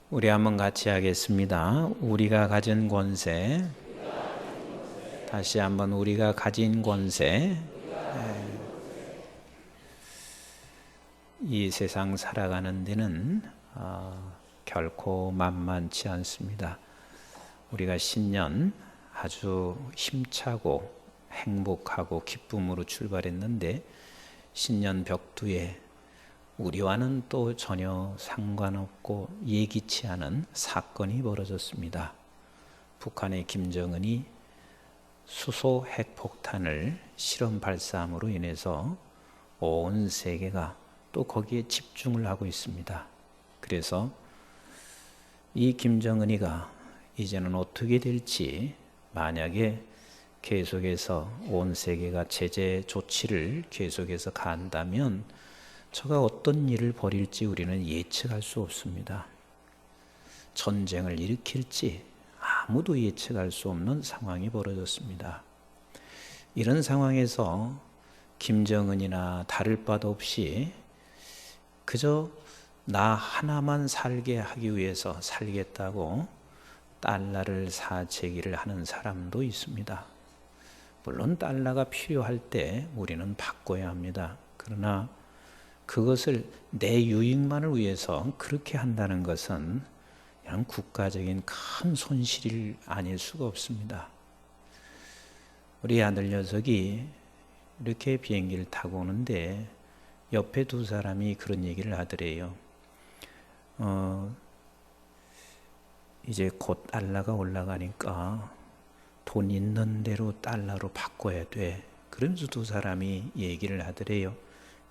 우리 한번 같이 하겠습니다. 우리가 가진 권세. 다시 한번 우리가 가진 권세. 이 세상 살아가는 데는 결코 만만치 않습니다. 우리가 신년 아주 힘차고 행복하고 기쁨으로 출발했는데 신년 벽두에 우리와는 또 전혀 상관없고 예기치 않은 사건이 벌어졌습니다. 북한의 김정은이 수소 핵폭탄을 실험 발사함으로 인해서 온 세계가 또 거기에 집중을 하고 있습니다. 그래서 이 김정은이가 이제는 어떻게 될지, 만약에 계속해서 온 세계가 제재 조치를 계속해서 간다면 저가 어떤 일을 벌일지 우리는 예측할 수 없습니다. 전쟁을 일으킬지 아무도 예측할 수 없는 상황이 벌어졌습니다. 이런 상황에서 김정은이나 다를 바도 없이 그저 나 하나만 살게 하기 위해서 살겠다고 달러를 사재기를 하는 사람도 있습니다. 물론 달러가 필요할 때 우리는 바꿔야 합니다. 그러나 그것을 내 유익만을 위해서 그렇게 한다는 것은 그냥 국가적인 큰 손실이 아닐 수가 없습니다. 우리 아들 녀석이 이렇게 비행기를 타고 오는데 옆에 두 사람이 그런 얘기를 하더래요. 이제 곧 달러가 올라가니까 돈 있는 대로 달러로 바꿔야 돼. 그러면서 두 사람이 얘기를 하더래요.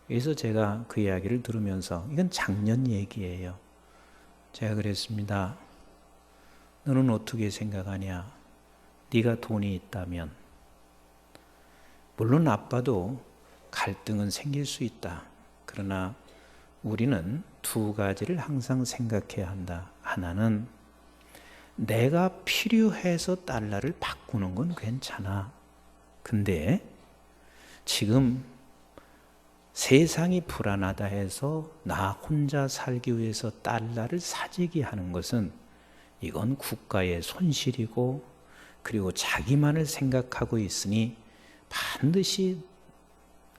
그래서 제가 그 이야기를 들으면서, 이건 작년 얘기예요. 제가 그랬습니다. 너는 어떻게 생각하냐? 네가 돈이 있다면, 물론 아빠도 갈등은 생길 수 있다. 그러나 우리는 두 가지를 항상 생각해야 한다. 하나는 내가 필요해서 달러를 바꾸는 건 괜찮아. 근데 지금 세상이 불안하다 해서 나 혼자 살기 위해서 달러를 사재기 하는 것은 이건 국가의 손실이고, 그리고 자기만을 생각하고 있으니 반드시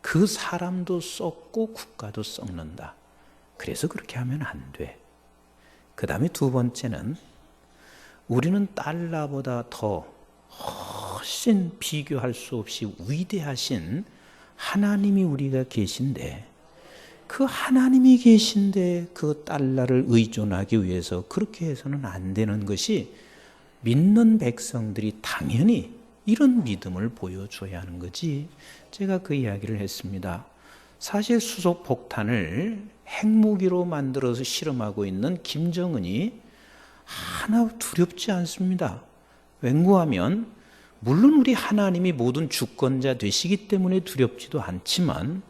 그 사람도 썩고 국가도 썩는다. 그래서 그렇게 하면 안 돼. 그 다음에 두 번째는 우리는 달러보다 더 훨씬 비교할 수 없이 위대하신 하나님이 우리가 계신데, 그 하나님이 계신데 그 달러를 의존하기 위해서 그렇게 해서는 안 되는 것이, 믿는 백성들이 당연히 이런 믿음을 보여줘야 하는 거지. 제가 그 이야기를 했습니다. 사실 수소폭탄을 핵무기로 만들어서 실험하고 있는 김정은이 하나 두렵지 않습니다. 웬고하면 물론 우리 하나님이 모든 주권자 되시기 때문에 두렵지도 않지만,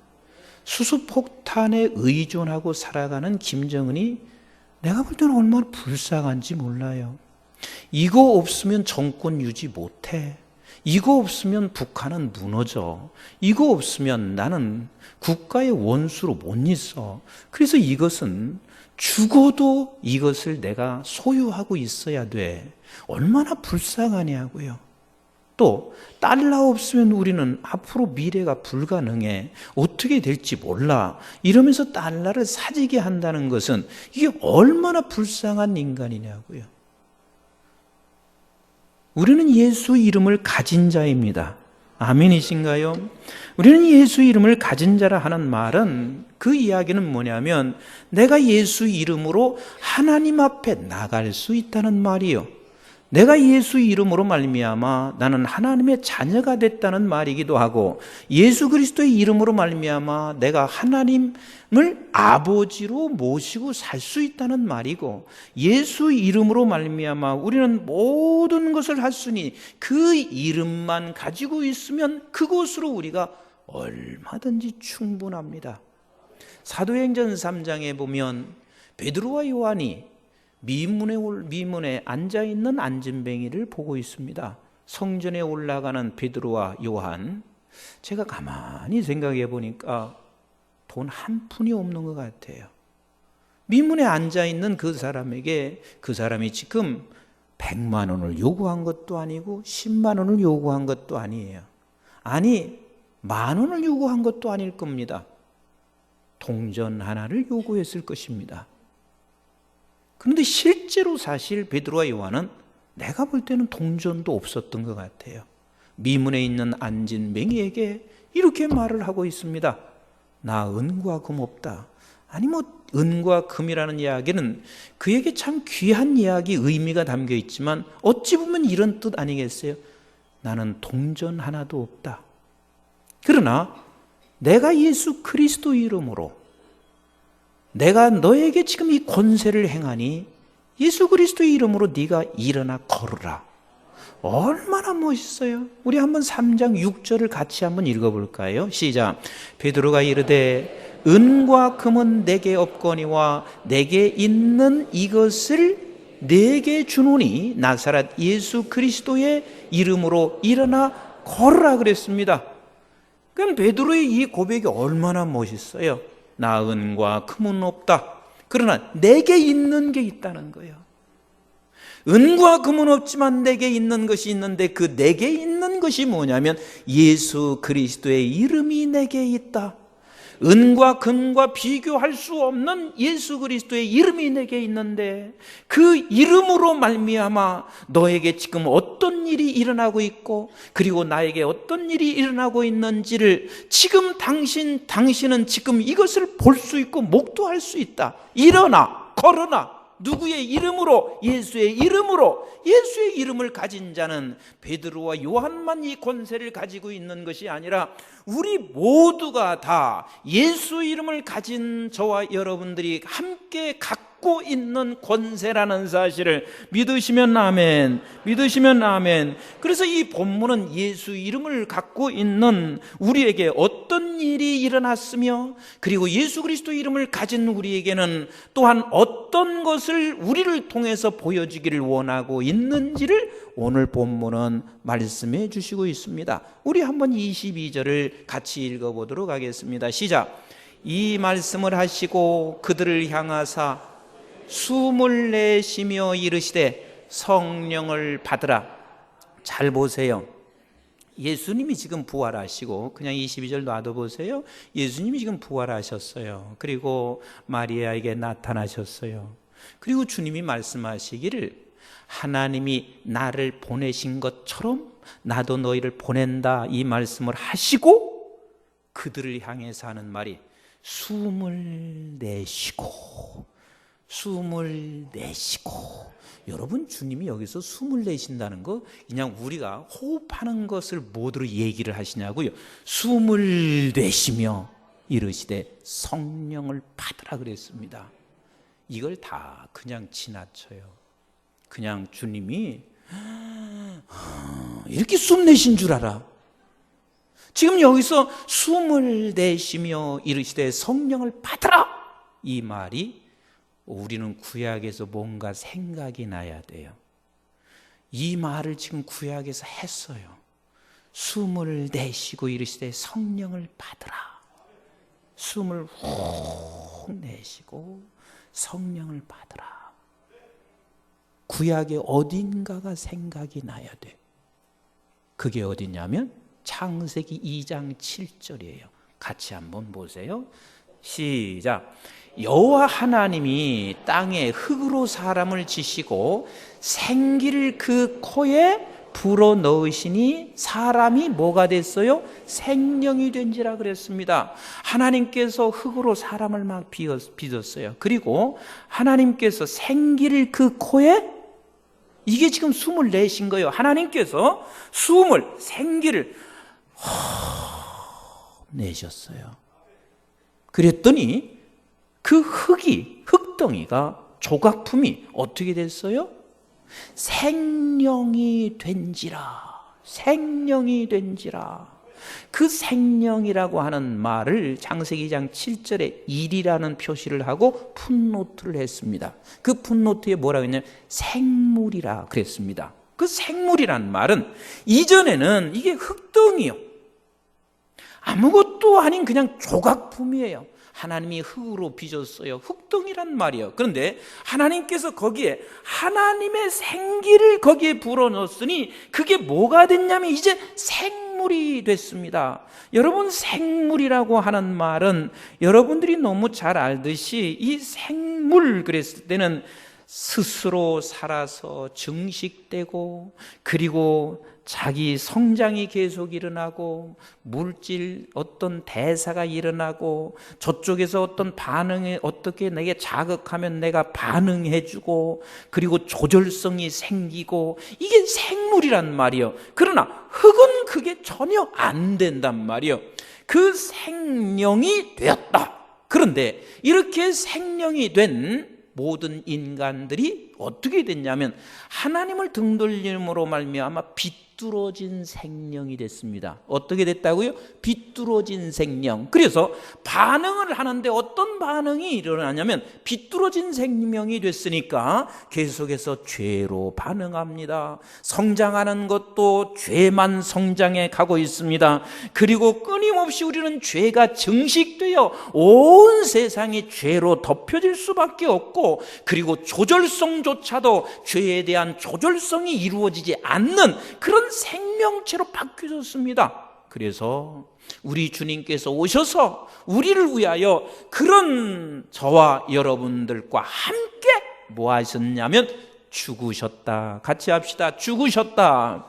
수소폭탄에 의존하고 살아가는 김정은이 내가 볼 때는 얼마나 불쌍한지 몰라요. 이거 없으면 정권 유지 못해. 이거 없으면 북한은 무너져. 이거 없으면 나는 국가의 원수로 못 있어. 그래서 이것은 죽어도 이것을 내가 소유하고 있어야 돼. 얼마나 불쌍하냐고요. 또 달러 없으면 우리는 앞으로 미래가 불가능해. 어떻게 될지 몰라. 이러면서 달러를 사재기 한다는 것은 이게 얼마나 불쌍한 인간이냐고요. 우리는 예수 이름을 가진 자입니다. 아멘이신가요? 우리는 예수 이름을 가진 자라 하는 말은, 그 이야기는 뭐냐면 내가 예수 이름으로 하나님 앞에 나갈 수 있다는 말이요. 내가 예수 이름으로 말미암아 나는 하나님의 자녀가 됐다는 말이기도 하고, 예수 그리스도의 이름으로 말미암아 내가 하나님을 아버지로 모시고 살 수 있다는 말이고, 예수 이름으로 말미암아 우리는 모든 것을 할 수 있으니 그 이름만 가지고 있으면 그것으로 우리가 얼마든지 충분합니다. 사도행전 3장에 보면 베드로와 요한이 미문에 앉아있는 안진뱅이를 보고 있습니다. 성전에 올라가는 베드로와 요한, 제가 가만히 생각해 보니까 돈 한 푼이 없는 것 같아요. 미문에 앉아있는 그 사람에게 그 사람이 지금 100만 원을 요구한 것도 아니고 10만 원을 요구한 것도 아니에요. 아니, 10,000원을 요구한 것도 아닐 겁니다. 동전 하나를 요구했을 것입니다. 그런데 실제로 사실 베드로와 요한은 내가 볼 때는 동전도 없었던 것 같아요. 미문에 있는 앉은 맹이에게 이렇게 말을 하고 있습니다. 나 은과 금 없다. 아니 은과 금이라는 이야기는 그에게 참 귀한 이야기, 의미가 담겨 있지만 어찌 보면 이런 뜻 아니겠어요? 나는 동전 하나도 없다. 그러나 내가 예수 그리스도 이름으로 내가 너에게 지금 이 권세를 행하니 예수 그리스도의 이름으로 네가 일어나 걸으라. 얼마나 멋있어요. 우리 한번 3장 6절을 같이 한번 읽어볼까요? 시작. 베드로가 이르되 은과 금은 내게 없거니와 내게 있는 이것을 내게 주노니 나사렛 예수 그리스도의 이름으로 일어나 걸으라 그랬습니다. 그럼 베드로의 이 고백이 얼마나 멋있어요. 나 은과 금은 없다. 그러나 내게 있는 게 있다는 거예요. 은과 금은 없지만 내게 있는 것이 있는데 그 내게 있는 것이 뭐냐면 예수 그리스도의 이름이 내게 있다. 은과 금과 비교할 수 없는 예수 그리스도의 이름이 내게 있는데 그 이름으로 말미암아 너에게 지금 어떤 일이 일어나고 있고 그리고 나에게 어떤 일이 일어나고 있는지를 지금 당신은 지금 이것을 볼 수 있고 목도할 수 있다. 일어나 걸어나. 누구의 이름으로? 예수의 이름으로. 예수의 이름을 가진 자는 베드로와 요한만 이 권세를 가지고 있는 것이 아니라 우리 모두가 다 예수 이름을 가진 저와 여러분들이 함께 갖고 있는 권세라는 사실을 믿으시면 아멘. 믿으시면 아멘. 그래서 이 본문은 예수 이름을 갖고 있는 우리에게 어떤 일이 일어났으며 그리고 예수 그리스도 이름을 가진 우리에게는 또한 어떤 것을 우리를 통해서 보여주기를 원하고 있는지를 오늘 본문은 말씀해 주시고 있습니다. 우리 한번 22절을 같이 읽어보도록 하겠습니다. 시작. 이 말씀을 하시고 그들을 향하사 숨을 내쉬며 이르시되 성령을 받으라. 잘 보세요. 예수님이 지금 부활하시고 그냥 22절 놔둬보세요. 예수님이 지금 부활하셨어요. 그리고 마리아에게 나타나셨어요. 그리고 주님이 말씀하시기를 하나님이 나를 보내신 것처럼 나도 너희를 보낸다 이 말씀을 하시고 그들을 향해서 하는 말이 숨을 내쉬고 숨을 내쉬고. 여러분, 주님이 여기서 숨을 내쉰다는 거 그냥 우리가 호흡하는 것을 모두로 얘기를 하시냐고요. 숨을 내쉬며 이르시되 성령을 받으라 그랬습니다. 이걸 다 그냥 지나쳐요. 그냥 주님이 이렇게 숨 내신 줄 알아. 지금 여기서 숨을 내쉬며 이르시되 성령을 받으라 이 말이 우리는 구약에서 뭔가 생각이 나야 돼요. 이 말을 지금 구약에서 했어요. 숨을 내쉬고 이르시되 성령을 받으라. 숨을 훅 내쉬고 성령을 받으라. 구약의 어딘가가 생각이 나야 돼. 그게 어디냐면 창세기 2장 7절이에요. 같이 한번 보세요. 시작. 여호와 하나님이 땅에 흙으로 사람을 지시고 생기를 그 코에 불어 넣으시니 사람이 뭐가 됐어요? 생명이 된지라 그랬습니다. 하나님께서 흙으로 사람을 막 빚었어요. 그리고 하나님께서 생기를 그 코에, 이게 지금 숨을 내신 거예요. 하나님께서 생기를 내셨어요. 그랬더니 그 흙덩이가 조각품이 어떻게 됐어요? 생령이 된지라. 생령이 된지라. 그 생령이라고 하는 말을 창세기 2장 7절에 일이라는 표시를 하고 풋노트를 했습니다. 그 풋노트에 뭐라고 했냐면 생물이라 그랬습니다. 그 생물이란 말은 이전에는 이게 흙덩이요, 아무것도 아닌 그냥 조각품이에요. 하나님이 흙으로 빚었어요. 흙덩이란 말이에요. 그런데 하나님께서 거기에 하나님의 생기를 거기에 불어넣었으니 그게 뭐가 됐냐면 이제 생물이 됐습니다. 여러분, 생물이라고 하는 말은 여러분들이 너무 잘 알듯이 이 생물 그랬을 때는 스스로 살아서 증식되고, 그리고 자기 성장이 계속 일어나고, 물질 어떤 대사가 일어나고, 저쪽에서 어떤 반응이 어떻게 내게 자극하면 내가 반응해주고, 그리고 조절성이 생기고, 이게 생물이란 말이요. 그러나 흙은 그게 전혀 안 된단 말이요. 그 생명이 되었다. 그런데 이렇게 생명이 된 모든 인간들이 어떻게 됐냐면 하나님을 등돌림으로 말미암아 비뚤어진 생명이 됐습니다. 어떻게 됐다고요? 비뚤어진 생명. 그래서 반응을 하는데 어떤 반응이 일어나냐면 비뚤어진 생명이 됐으니까 계속해서 죄로 반응합니다. 성장하는 것도 죄만 성장해 가고 있습니다. 그리고 끊임없이 우리는 죄가 증식되어 온 세상이 죄로 덮여질 수밖에 없고, 그리고 조절성조차도 죄에 대한 조절성이 이루어지지 않는 그런 생명체로 바뀌어졌습니다. 그래서 우리 주님께서 오셔서 우리를 위하여 그런 저와 여러분들과 함께 뭐 하셨냐면 죽으셨다. 같이 합시다. 죽으셨다.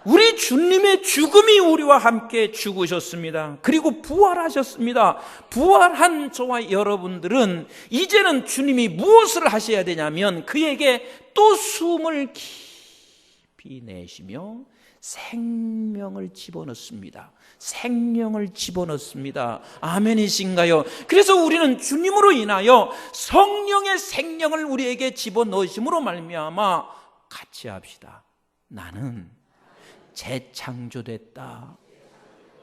우리 주님의 죽음이 우리와 함께 죽으셨습니다. 그리고 부활하셨습니다. 부활한 저와 여러분들은 이제는 주님이 무엇을 하셔야 되냐면 그에게 또 숨을 깊이 내쉬며 생명을 집어넣습니다. 생명을 집어넣습니다. 아멘이신가요? 그래서 우리는 주님으로 인하여 성령의 생명을 우리에게 집어넣으심으로 말미암아 같이 합시다. 나는 재창조됐다.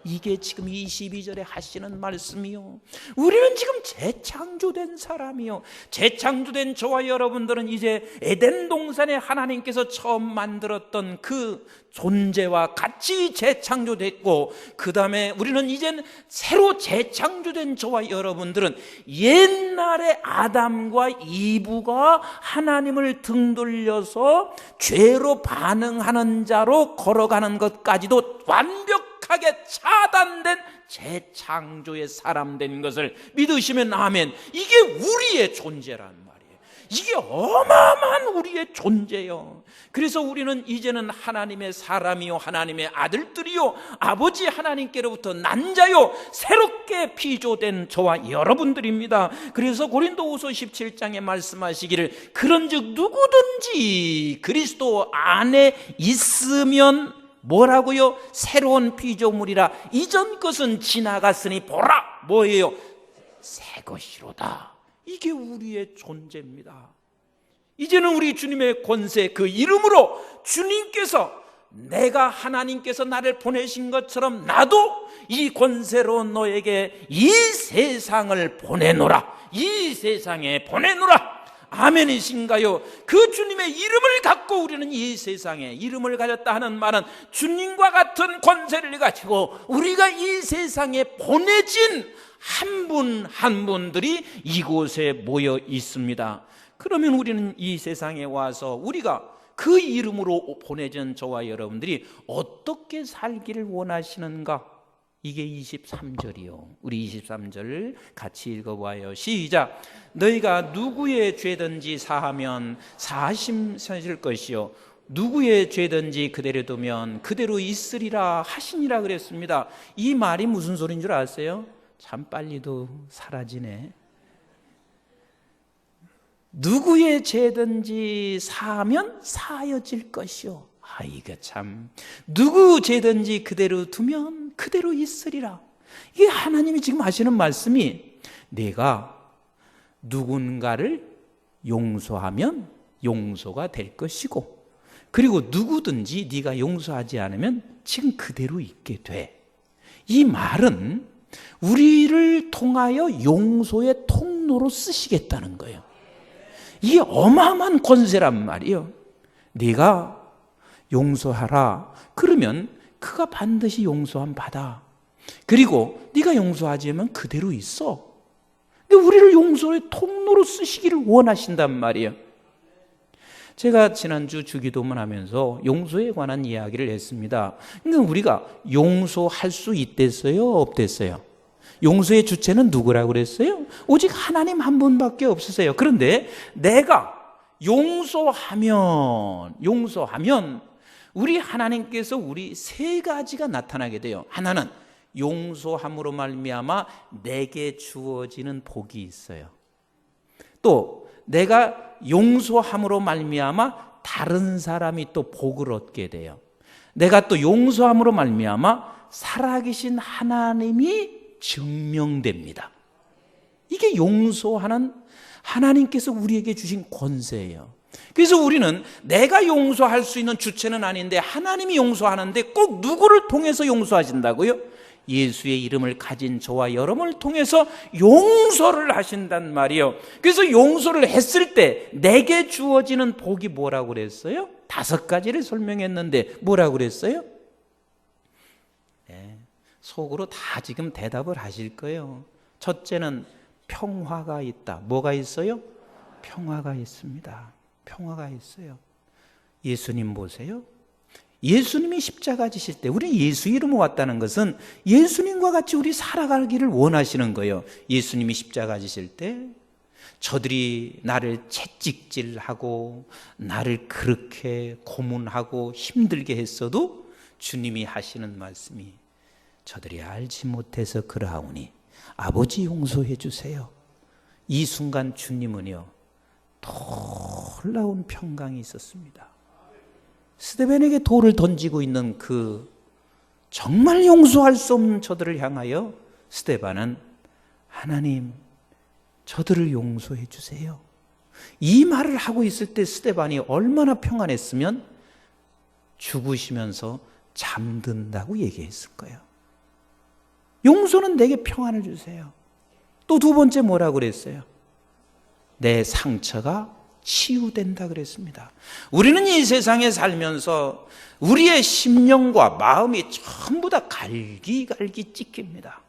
이게 지금 22절에 하시는 말씀이요. 우리는 지금 재창조된 사람이요. 재창조된 저와 여러분들은 이제 에덴 동산에 하나님께서 처음 만들었던 그 존재와 같이 재창조됐고, 그 다음에 우리는 이제는 새로 재창조된 저와 여러분들은 옛날에 아담과 이브가 하나님을 등돌려서 죄로 반응하는 자로 걸어가는 것까지도 완벽하게 차단된 재창조의 사람 된 것을 믿으시면 아멘. 이게 우리의 존재란 말이에요. 이게 어마어마한 우리의 존재요. 그래서 우리는 이제는 하나님의 사람이요, 하나님의 아들들이요, 아버지 하나님께로부터 난 자요, 새롭게 피조된 저와 여러분들입니다. 그래서 고린도후서 17장에 말씀하시기를 그런즉 누구든지 그리스도 안에 있으면 뭐라고요? 새로운 피조물이라. 이전 것은 지나갔으니 보라. 뭐예요? 새 것이로다. 이게 우리의 존재입니다. 이제는 우리 주님의 권세, 그 이름으로 주님께서, 내가 하나님께서 나를 보내신 것처럼 나도 이 권세로 너에게 이 세상을 보내노라. 이 세상에 보내노라. 아멘이신가요? 그 주님의 이름을 갖고 우리는 이 세상에 이름을 가졌다 하는 말은 주님과 같은 권세를 가지고 우리가 이 세상에 보내진 한 분 한 분들이 이곳에 모여 있습니다. 그러면 우리는 이 세상에 와서 우리가 그 이름으로 보내진 저와 여러분들이 어떻게 살기를 원하시는가? 이게 23절이요. 우리 23절 같이 읽어봐요. 시작. 너희가 누구의 죄든지 사하면 사하실 것이요, 누구의 죄든지 그대로 두면 그대로 있으리라 하시니라 그랬습니다. 이 말이 무슨 소리인 줄 아세요? 참 빨리도 사라지네. 누구의 죄든지 사하면 사하여질 것이요. 이거 참, 누구 죄든지 그대로 두면 그대로 있으리라. 이게 하나님이 지금 하시는 말씀이, 내가 누군가를 용서하면 용서가 될 것이고, 그리고 누구든지 네가 용서하지 않으면 지금 그대로 있게 돼. 이 말은 우리를 통하여 용서의 통로로 쓰시겠다는 거예요. 이게 어마어마한 권세란 말이에요. 네가 용서하라. 그러면 그가 반드시 용서함 받아. 그리고 네가 용서하지 않으면 그대로 있어. 근데 우리를 용서의 통로로 쓰시기를 원하신단 말이에요. 제가 지난주 주기도문 하면서 용서에 관한 이야기를 했습니다. 근데 우리가 용서할 수 있댔어요? 없댔어요? 용서의 주체는 누구라고 그랬어요? 오직 하나님 한 분밖에 없으세요. 그런데 내가 용서하면 우리 하나님께서 우리 세 가지가 나타나게 돼요. 하나는 용서함으로 말미암아 내게 주어지는 복이 있어요. 또 내가 용서함으로 말미암아 다른 사람이 또 복을 얻게 돼요. 내가 또 용서함으로 말미암아 살아계신 하나님이 증명됩니다. 이게 용서하는 하나님께서 우리에게 주신 권세예요. 그래서 우리는 내가 용서할 수 있는 주체는 아닌데 하나님이 용서하는데 꼭 누구를 통해서 용서하신다고요? 예수의 이름을 가진 저와 여러분을 통해서 용서를 하신단 말이에요. 그래서 용서를 했을 때 내게 주어지는 복이 뭐라고 그랬어요? 5가지를 설명했는데 뭐라고 그랬어요? 네, 속으로 다 지금 대답을 하실 거예요. 첫째는 평화가 있다. 뭐가 있어요? 평화가 있습니다. 평화가 있어요. 예수님 보세요. 예수님이 십자가 지실 때 우리 예수 이름으로 왔다는 것은 예수님과 같이 우리 살아가기를 원하시는 거예요. 예수님이 십자가 지실 때 저들이 나를 채찍질하고 나를 그렇게 고문하고 힘들게 했어도 주님이 하시는 말씀이 저들이 알지 못해서 그러하오니 아버지 용서해 주세요. 이 순간 주님은요 놀라운 평강이 있었습니다. 스데반에게 돌을 던지고 있는 그 정말 용서할 수 없는 저들을 향하여 스데반은 하나님 저들을 용서해 주세요. 이 말을 하고 있을 때 스데반이 얼마나 평안했으면 죽으시면서 잠든다고 얘기했을 거예요. 용서는 내게 평안을 주세요. 또 두 번째 뭐라고 그랬어요? 내 상처가 치유된다 그랬습니다. 우리는 이 세상에 살면서 우리의 심령과 마음이 전부 다 갈기갈기 찢깁니다.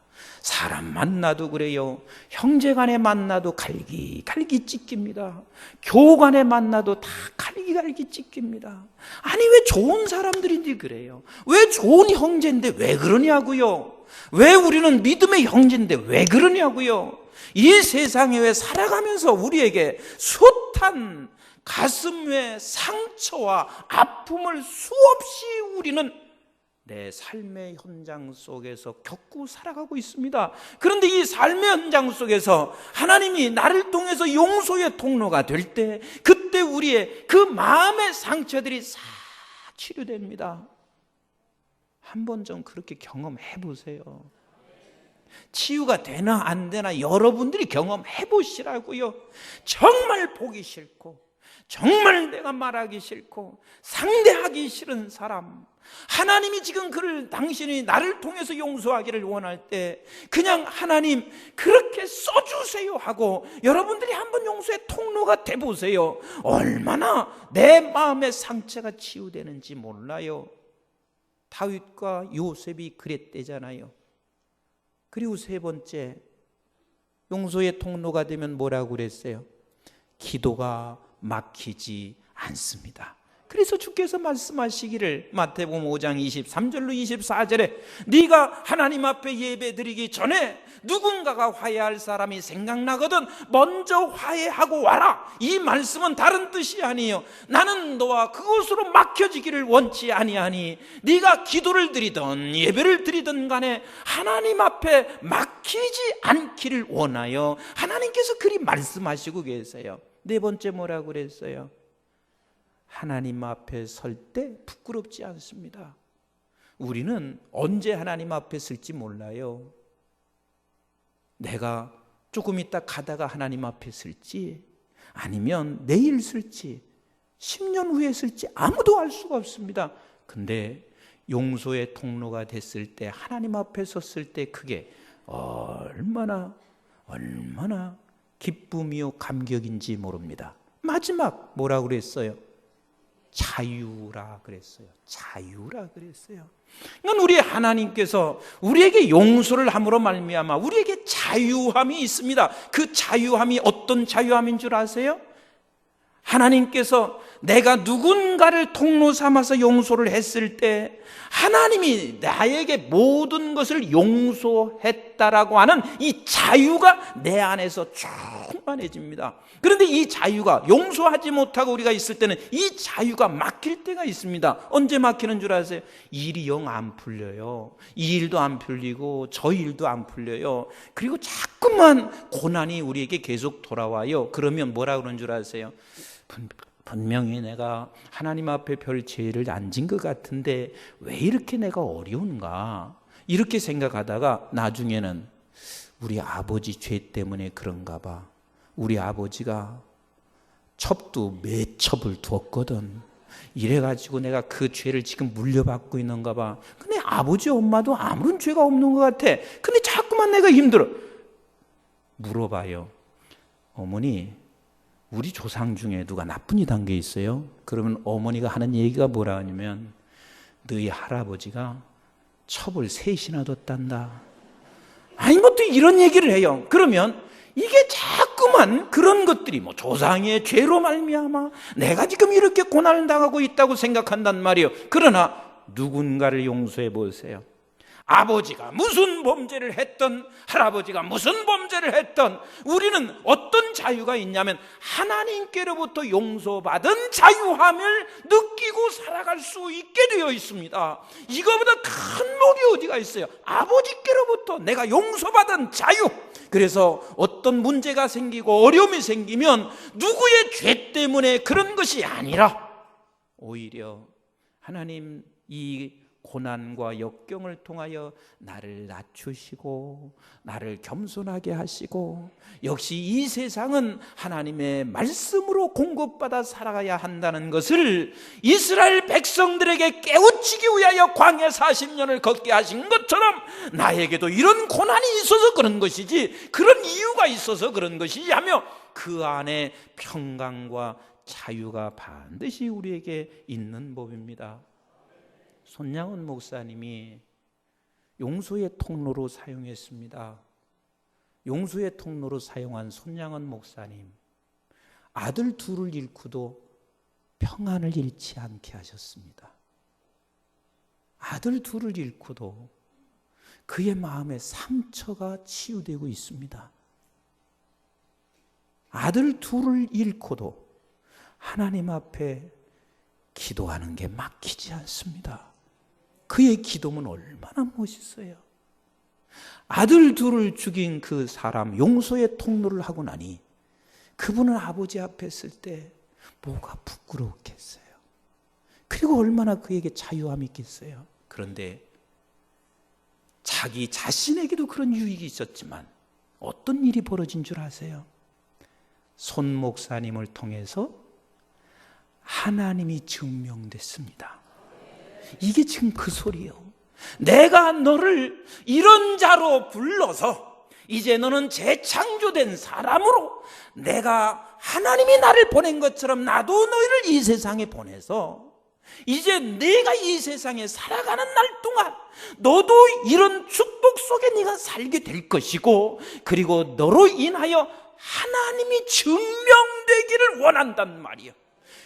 사람 만나도 그래요. 형제간에 만나도 갈기갈기 찢깁니다. 교우간에 만나도 다 갈기갈기 찢깁니다. 아니 왜 좋은 사람들인지 그래요. 왜 좋은 형제인데 왜 그러냐고요. 왜 우리는 믿음의 형제인데 왜 그러냐고요. 이 세상에 왜 살아가면서 우리에게 숱한 가슴의 상처와 아픔을 수없이 우리는 내 삶의 현장 속에서 겪고 살아가고 있습니다. 그런데 이 삶의 현장 속에서 하나님이 나를 통해서 용서의 통로가 될 때 그때 우리의 그 마음의 상처들이 싹 치료됩니다. 한번 좀 그렇게 경험해 보세요. 치유가 되나 안 되나 여러분들이 경험해 보시라고요. 정말 보기 싫고 정말 내가 말하기 싫고 상대하기 싫은 사람, 하나님이 지금 그를 당신이 나를 통해서 용서하기를 원할 때 그냥 하나님 그렇게 써주세요 하고 여러분들이 한번 용서의 통로가 돼보세요. 얼마나 내 마음의 상처가 치유되는지 몰라요. 다윗과 요셉이 그랬대잖아요. 그리고 세 번째, 용서의 통로가 되면 뭐라고 그랬어요? 기도가 막히지 않습니다. 그래서 주께서 말씀하시기를 마태복음 5장 23절로 24절에 네가 하나님 앞에 예배드리기 전에 누군가가 화해할 사람이 생각나거든 먼저 화해하고 와라. 이 말씀은 다른 뜻이 아니에요. 나는 너와 그것으로 막혀지기를 원치 아니하니 네가 기도를 드리든 예배를 드리든 간에 하나님 앞에 막히지 않기를 원하여 하나님께서 그리 말씀하시고 계세요. 네 번째 뭐라고 그랬어요? 하나님 앞에 설 때 부끄럽지 않습니다. 우리는 언제 하나님 앞에 설지 몰라요. 내가 조금 있다 가다가 하나님 앞에 설지 아니면 내일 설지 10년 후에 설지 아무도 알 수가 없습니다. 근데 용서의 통로가 됐을 때 하나님 앞에 섰을 때 그게 얼마나 기쁨이요 감격인지 모릅니다. 마지막 뭐라고 그랬어요? 자유라 그랬어요. 자유라 그랬어요. 그러니까 우리 하나님께서 우리에게 용서를 함으로 말미암아 우리에게 자유함이 있습니다. 그 자유함이 어떤 자유함인 줄 아세요? 하나님께서 내가 누군가를 통로 삼아서 용서를 했을 때 하나님이 나에게 모든 것을 용서했다라고 하는 이 자유가 내 안에서 충만해집니다. 그런데 이 자유가 용서하지 못하고 우리가 있을 때는 이 자유가 막힐 때가 있습니다. 언제 막히는 줄 아세요? 일이 영 안 풀려요. 이 일도 안 풀리고 저 일도 안 풀려요. 그리고 자꾸만 고난이 우리에게 계속 돌아와요. 그러면 뭐라 그러는 줄 아세요? 분명히 내가 하나님 앞에 별 죄를 안 진 것 같은데 왜 이렇게 내가 어려운가? 이렇게 생각하다가 나중에는 우리 아버지 죄 때문에 그런가 봐. 우리 아버지가 첩도 몇 첩을 두었거든. 이래가지고 내가 그 죄를 지금 물려받고 있는가 봐. 근데 아버지 엄마도 아무런 죄가 없는 것 같아. 근데 자꾸만 내가 힘들어. 물어봐요. 어머니, 우리 조상 중에 누가 나쁜 일 한 게 있어요? 그러면 어머니가 하는 얘기가 뭐라 하냐면 너희 할아버지가 첩을 셋이나 뒀단다. 아니 뭐 또 이런 얘기를 해요. 그러면 이게 자꾸만 그런 것들이 뭐 조상의 죄로 말미암아 내가 지금 이렇게 고난을 당하고 있다고 생각한단 말이에요. 그러나 누군가를 용서해 보세요. 아버지가 무슨 범죄를 했던 할아버지가 무슨 범죄를 했던 우리는 어떤 자유가 있냐면 하나님께로부터 용서받은 자유함을 느끼고 살아갈 수 있게 되어 있습니다. 이거보다 큰 복이 어디가 있어요? 아버지께로부터 내가 용서받은 자유. 그래서 어떤 문제가 생기고 어려움이 생기면 누구의 죄 때문에 그런 것이 아니라 오히려 하나님 이 고난과 역경을 통하여 나를 낮추시고 나를 겸손하게 하시고 역시 이 세상은 하나님의 말씀으로 공급받아 살아가야 한다는 것을 이스라엘 백성들에게 깨우치기 위하여 광야 40년을 걷게 하신 것처럼 나에게도 이런 고난이 있어서 그런 것이지 그런 이유가 있어서 그런 것이지 하며 그 안에 평강과 자유가 반드시 우리에게 있는 법입니다. 손양원 목사님이 용서의 통로로 사용했습니다. 용서의 통로로 사용한 손양원 목사님, 아들 둘을 잃고도 평안을 잃지 않게 하셨습니다. 아들 둘을 잃고도 그의 마음에 상처가 치유되고 있습니다. 아들 둘을 잃고도 하나님 앞에 기도하는 게 막히지 않습니다. 그의 기도는 얼마나 멋있어요. 아들 둘을 죽인 그 사람 용서의 통로를 하고 나니 그분은 아버지 앞에 있을 때 뭐가 부끄러웠겠어요. 그리고 얼마나 그에게 자유함이 있겠어요. 그런데 자기 자신에게도 그런 유익이 있었지만 어떤 일이 벌어진 줄 아세요? 손 목사님을 통해서 하나님이 증명됐습니다. 이게 지금 그 소리예요. 내가 너를 이런 자로 불러서 이제 너는 재창조된 사람으로 내가 하나님이 나를 보낸 것처럼 나도 너희를 이 세상에 보내서 이제 내가 이 세상에 살아가는 날 동안 너도 이런 축복 속에 네가 살게 될 것이고 그리고 너로 인하여 하나님이 증명되기를 원한단 말이에요.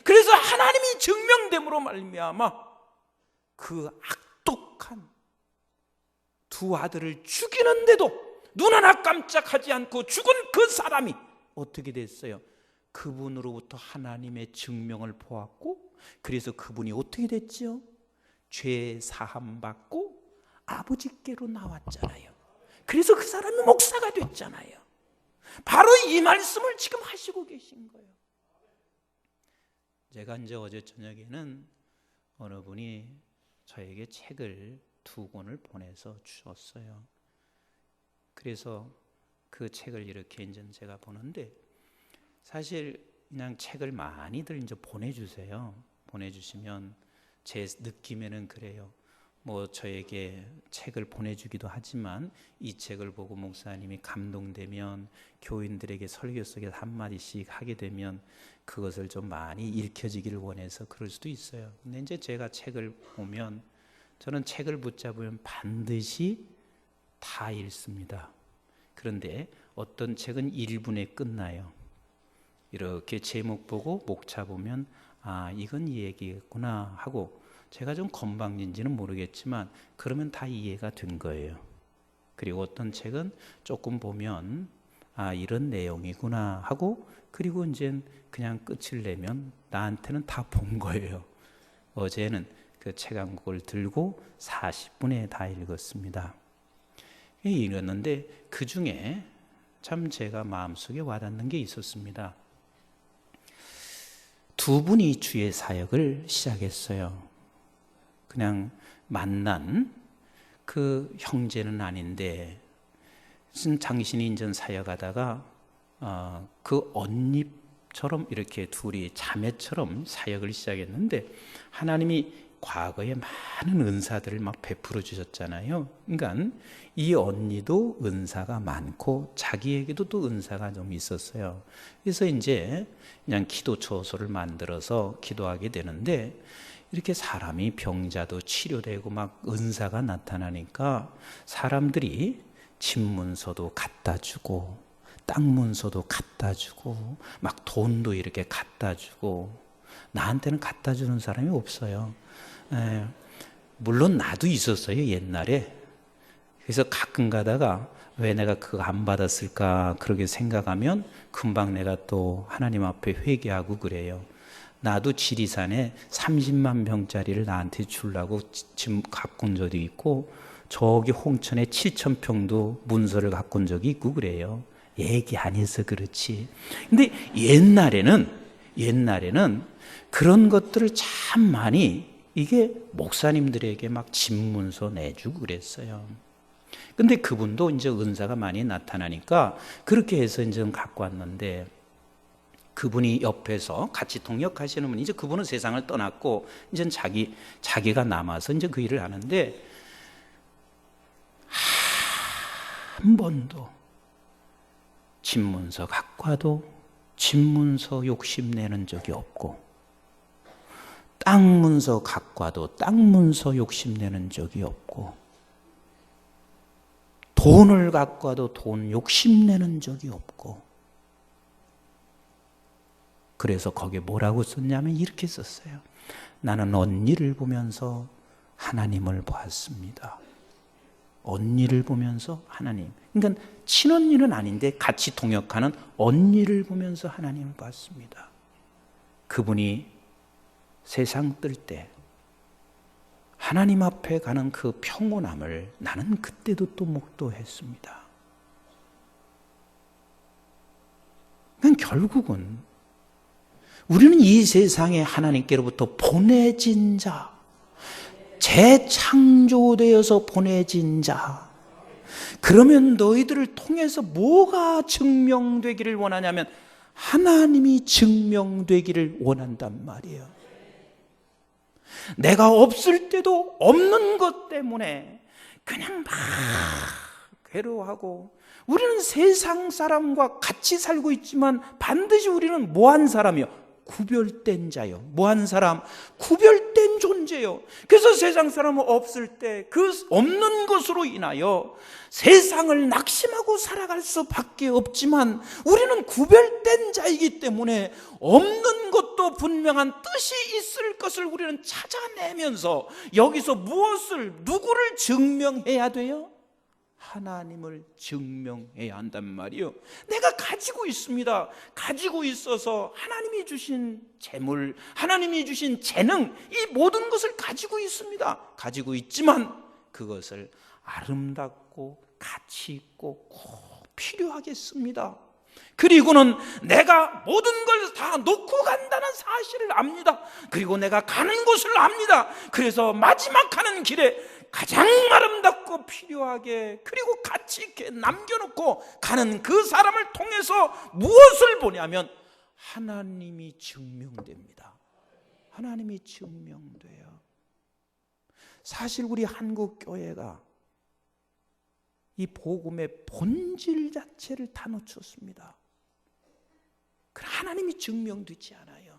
그래서 하나님이 증명됨으로 말미암아 그 악독한 두 아들을 죽이는데도 눈 하나 깜짝하지 않고 죽은 그 사람이 어떻게 됐어요? 그분으로부터 하나님의 증명을 보았고 그래서 그분이 어떻게 됐죠? 죄 사함 받고 아버지께로 나왔잖아요. 그래서 그 사람이 목사가 됐잖아요. 바로 이 말씀을 지금 하시고 계신 거예요. 제가 이제 어제 저녁에는 어느 분이 저에게 책을 2권을 보내서 주었어요. 그래서 그 책을 이렇게 이제 제가 보는데 사실 그냥 책을 많이들 이제 보내주세요. 보내주시면 제 느낌에는 그래요. 저에게 책을 보내주기도 하지만 이 책을 보고 목사님이 감동되면 교인들에게 설교 속에서 한마디씩 하게 되면 그것을 좀 많이 읽혀지기를 원해서 그럴 수도 있어요. 근데 이제 제가 책을 보면 저는 책을 붙잡으면 반드시 다 읽습니다. 그런데 어떤 책은 1분에 끝나요. 이렇게 제목 보고 목 잡으면 이건 이 얘기겠구나 하고, 제가 좀 건방진지는 모르겠지만 그러면 다 이해가 된 거예요. 그리고 어떤 책은 조금 보면 이런 내용이구나 하고, 그리고 이제 그냥 끝을 내면 나한테는 다 본 거예요. 어제는 그 책 한 권을 들고 40분에 다 읽었습니다. 읽었는데 그 중에 참 제가 마음속에 와닿는 게 있었습니다. 두 분이 주의 사역을 시작했어요. 그냥 만난 그 형제는 아닌데 당신이 인전 사역하다가 그 언니처럼 이렇게 둘이 자매처럼 사역을 시작했는데 하나님이 과거에 많은 은사들을 막 베풀어 주셨잖아요. 그러니까 이 언니도 은사가 많고 자기에게도 또 은사가 좀 있었어요. 그래서 이제 그냥 기도처소를 만들어서 기도하게 되는데, 이렇게 사람이 병자도 치료되고 막 은사가 나타나니까 사람들이 집문서도 갖다 주고 땅 문서도 갖다 주고 막 돈도 이렇게 갖다 주고, 나한테는 갖다 주는 사람이 없어요. 물론 나도 있었어요, 옛날에. 그래서 가끔 가다가 왜 내가 그거 안 받았을까 그렇게 생각하면 금방 내가 또 하나님 앞에 회개하고 그래요. 나도 지리산에 30만 병짜리를 나한테 주려고 지금 갖고 온 적이 있고, 저기 홍천에 7천 평도 문서를 갖고 온 적이 있고 그래요. 얘기 안 해서 그렇지. 근데 옛날에는 그런 것들을 참 많이 이게 목사님들에게 막 집문서 내주고 그랬어요. 근데 그분도 이제 은사가 많이 나타나니까 그렇게 해서 이제 갖고 왔는데, 그분이 옆에서 같이 동역하시는 분이 이제 그분은 세상을 떠났고 이제 자기가 남아서 이제 그 일을 하는데, 한 번도 집문서 갖고 와도 집문서 욕심내는 적이 없고, 땅 문서 갖고 와도 땅 문서 욕심내는 적이 없고, 돈을 갖고 와도 돈 욕심내는 적이 없고, 그래서 거기에 뭐라고 썼냐면 이렇게 썼어요. 나는 언니를 보면서 하나님을 보았습니다. 언니를 보면서 하나님. 그러니까 친언니는 아닌데 같이 동역하는 언니를 보면서 하나님을 봤습니다. 그분이 세상 뜰 때 하나님 앞에 가는 그 평온함을 나는 그때도 또 목도했습니다. 그러니까 결국은 우리는 이 세상에 하나님께로부터 보내진 자, 재창조되어서 보내진 자. 그러면 너희들을 통해서 뭐가 증명되기를 원하냐면 하나님이 증명되기를 원한단 말이에요. 내가 없을 때도 없는 것 때문에 그냥 막 괴로워하고, 우리는 세상 사람과 같이 살고 있지만 반드시 우리는 뭐한 사람이요? 구별된 자요. 뭐한 사람? 구별된 존재요. 그래서 세상 사람은 없을 때 그 없는 것으로 인하여 세상을 낙심하고 살아갈 수밖에 없지만, 우리는 구별된 자이기 때문에 없는 것도 분명한 뜻이 있을 것을 우리는 찾아내면서 여기서 누구를 증명해야 돼요? 하나님을 증명해야 한단 말이에요. 내가 가지고 있습니다. 가지고 있어서 하나님이 주신 재물, 하나님이 주신 재능, 이 모든 것을 가지고 있습니다. 가지고 있지만 그것을 아름답고 가치 있고 꼭 필요하겠습니다. 그리고는 내가 모든 걸 다 놓고 간다는 사실을 압니다. 그리고 내가 가는 곳을 압니다. 그래서 마지막 가는 길에 가장 아름답고 필요하게 그리고 가치 있게 남겨놓고 가는 그 사람을 통해서 무엇을 보냐면 하나님이 증명됩니다. 하나님이 증명돼요. 사실 우리 한국 교회가 이 복음의 본질 자체를 다 놓쳤습니다. 그러나 하나님이 증명되지 않아요.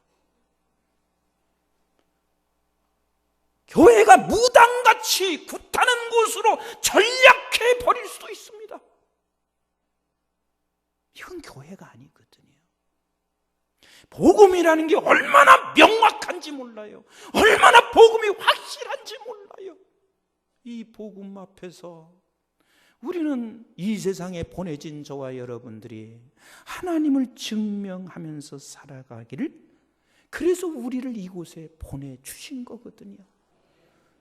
교회가 무당같이 굿하는 곳으로 전략해 버릴 수도 있습니다. 이건 교회가 아니거든요. 복음이라는 게 얼마나 명확한지 몰라요. 얼마나 복음이 확실한지 몰라요. 이 복음 앞에서 우리는 이 세상에 보내진 저와 여러분들이 하나님을 증명하면서 살아가기를, 그래서 우리를 이곳에 보내주신 거거든요.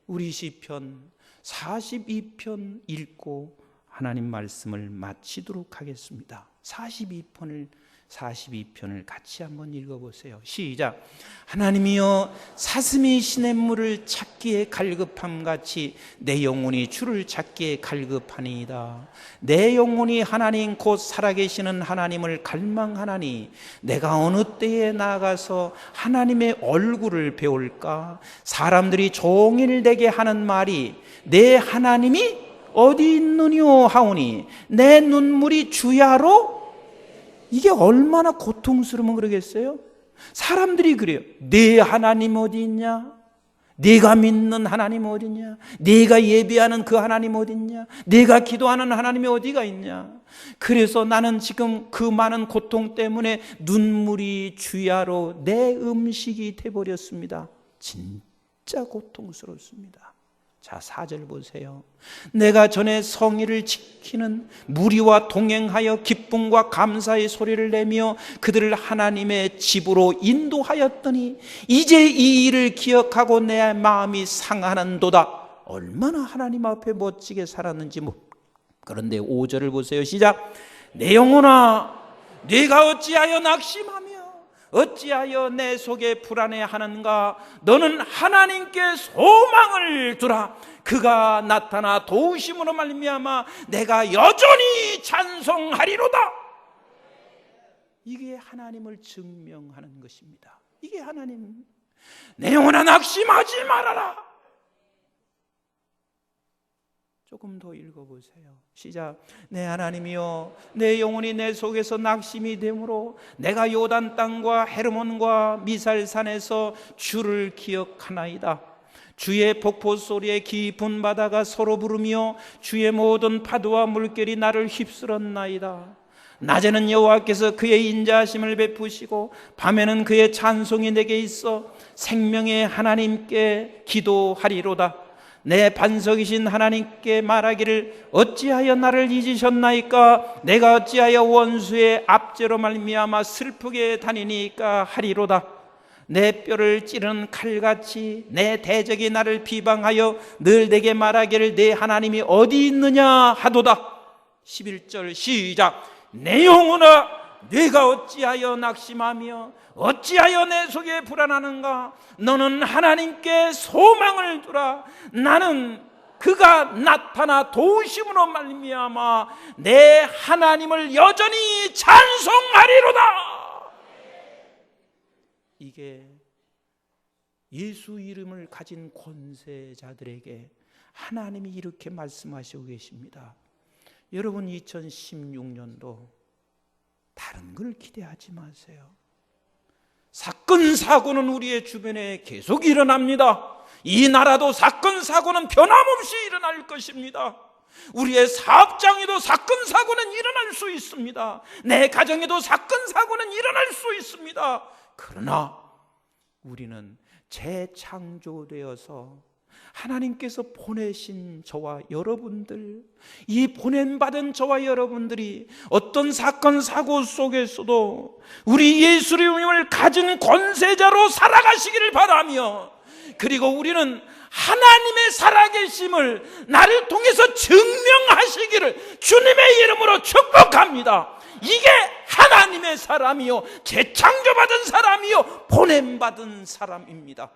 우리 시편 42편 읽고 하나님 말씀을 마치도록 하겠습니다. 42편을 같이 한번 읽어보세요. 시작. 하나님이여, 사슴이 시냇물을 찾기에 갈급함같이 내 영혼이 주를 찾기에 갈급하니이다. 내 영혼이 하나님 곧 살아계시는 하나님을 갈망하나니 내가 어느 때에 나아가서 하나님의 얼굴을 배울까? 사람들이 종일 내게 하는 말이 내 하나님이 어디 있느뇨 하오니 내 눈물이 주야로. 이게 얼마나 고통스러우면 그러겠어요? 사람들이 그래요. 네 하나님 어디 있냐? 네가 믿는 하나님 어디 있냐? 네가 예배하는 그 하나님 어디 있냐? 네가 기도하는 하나님이 어디가 있냐? 그래서 나는 지금 그 많은 고통 때문에 눈물이 주야로 내 음식이 돼버렸습니다. 진짜 고통스럽습니다. 자, 4절 보세요. 내가 전에 성의를 지키는 무리와 동행하여 기쁨과 감사의 소리를 내며 그들을 하나님의 집으로 인도하였더니 이제 이 일을 기억하고 내 마음이 상하는도다. 얼마나 하나님 앞에 멋지게 살았는지. 그런데 5절을 보세요. 시작. 내 영혼아, 네가 어찌하여 낙심하며 어찌하여 내 속에 불안해하는가? 너는 하나님께 소망을 두라. 그가 나타나 도우심으로 말미암아 내가 여전히 찬송하리로다. 이게 하나님을 증명하는 것입니다. 이게 하나님. 내 영혼아, 낙심하지 말아라. 조금 더 읽어보세요. 시작. 내 하나님이여, 내 영혼이 내 속에서 낙심이 되므로 내가 요단 땅과 헤르몬과 미살산에서 주를 기억하나이다. 주의 폭포 소리에 깊은 바다가 서로 부르며 주의 모든 파도와 물결이 나를 휩쓸었나이다. 낮에는 여호와께서 그의 인자하심을 베푸시고 밤에는 그의 찬송이 내게 있어 생명의 하나님께 기도하리로다. 내 반석이신 하나님께 말하기를 어찌하여 나를 잊으셨나이까? 내가 어찌하여 원수의 압제로 말미암아 슬프게 다니니까 하리로다. 내 뼈를 찌르는 칼같이 내 대적이 나를 비방하여 늘 내게 말하기를 내 하나님이 어디 있느냐 하도다. 11절 시작. 내 영혼아, 네가 어찌하여 낙심하며 어찌하여 내 속에 불안하는가? 너는 하나님께 소망을 두라. 나는 그가 나타나 도우심으로 말미암아 내 하나님을 여전히 찬송하리로다. 이게 예수 이름을 가진 권세자들에게 하나님이 이렇게 말씀하시고 계십니다. 여러분, 2016년도 다른 걸 기대하지 마세요. 사건 사고는 우리의 주변에 계속 일어납니다. 이 나라도 사건 사고는 변함없이 일어날 것입니다. 우리의 사업장에도 사건 사고는 일어날 수 있습니다. 내 가정에도 사건 사고는 일어날 수 있습니다. 그러나 우리는 재창조되어서 하나님께서 보내신 저와 여러분들, 이 보냄받은 저와 여러분들이 어떤 사건 사고 속에서도 우리 예수님을 가진 권세자로 살아가시기를 바라며, 그리고 우리는 하나님의 살아계심을 나를 통해서 증명하시기를 주님의 이름으로 축복합니다. 이게 하나님의 사람이요, 재창조받은 사람이요, 보냄받은 사람입니다.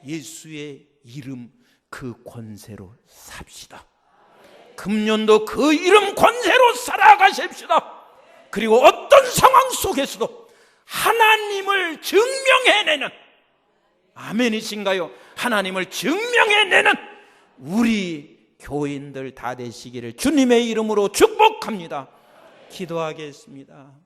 예수의 이름 그 권세로 삽시다. 금년도 그 이름 권세로 살아가십시다. 그리고 어떤 상황 속에서도 하나님을 증명해내는 아멘이신가요? 하나님을 증명해내는 우리 교인들 다 되시기를 주님의 이름으로 축복합니다. 기도하겠습니다.